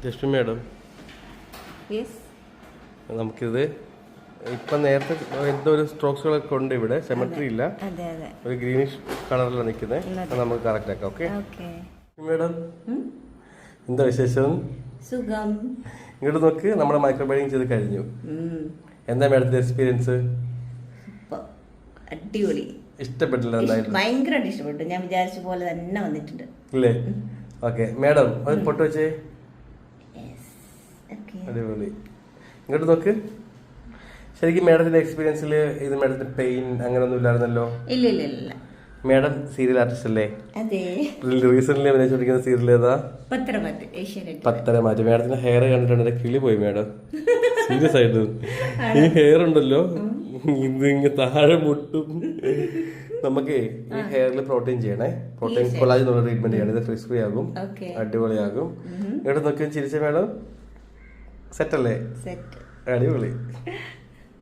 Jesme madam, നമുക്കിത് ഇപ്പം നേരത്തെ എന്തോ ഒരു സ്ട്രോക്സുകളൊക്കെ ഉണ്ട് ഇവിടെ, സെമട്രി ഇല്ല, ഒരു ഗ്രീനിഷ് കളറിലാണ് നിൽക്കുന്നത്. അത് നമുക്ക് കറക്റ്റ് ആക്കാം. ഓക്കെ മാഡം, എന്താ വിശേഷം? സുഖം. ഇങ്ങോട്ട് നോക്ക്, നമ്മുടെ മൈക്രോബ്ലേഡിംഗ് ചെയ്ത് കഴിഞ്ഞു. എന്താ മാഡത്തിന്റെ എക്സ്പീരിയൻസ്? അടിപൊളി. ഇഷ്ടപ്പെട്ടില്ല? ഭയങ്കരമായിട്ട് ഇഷ്ടപ്പെട്ടു. ഞാൻ വിചാരിച്ച പോലെ തന്നെ വന്നിട്ടുണ്ട് ഇല്ലേ? ഓക്കെ മാഡം, അത് പൊട്ട് വെച്ചേ. അടിപൊളി. ഇങ്ങോട്ട് നോക്ക്. ശരിക്കും മാഡത്തിന്റെ എക്സ്പീരിയൻസിൽ ഇത് മാഡത്തിന് പെയിൻ അങ്ങനെയൊന്നും ഇല്ലായിരുന്നല്ലോ? ഇല്ല. മാഡം സീരിയൽ ആർട്ടിസ്റ്റ് അല്ലേ? അതെ. റീസെന്റ് അഭിനയിച്ചോണ്ടിരിക്കുന്ന സീരിയൽ ഏതാ? പത്തരമാറ്റ്. മാഡത്തിന്റെ ഹെയർ കണ്ടിട്ടുണ്ട്, കിളി പോയി മാഡം. സീരിയസ് ആയിട്ട് ഈ ഹെയർ ഉണ്ടല്ലോ, ഇത് താഴെ മുട്ടും. നമുക്ക് ഈ ഹെയറിൽ പ്രോട്ടീൻ ചെയ്യണേ. പ്രോട്ടീൻ കൊളാജൻ എന്നുള്ള ട്രീറ്റ്മെന്റ് ചെയ്യണം. ഇത് ഫ്രീ ആകും, അടിപൊളിയാകും. ഇവിടെ നോക്കി ചിരിച്ച മാഡം സെറ്റ് അല്ലേ? അടിപൊളി.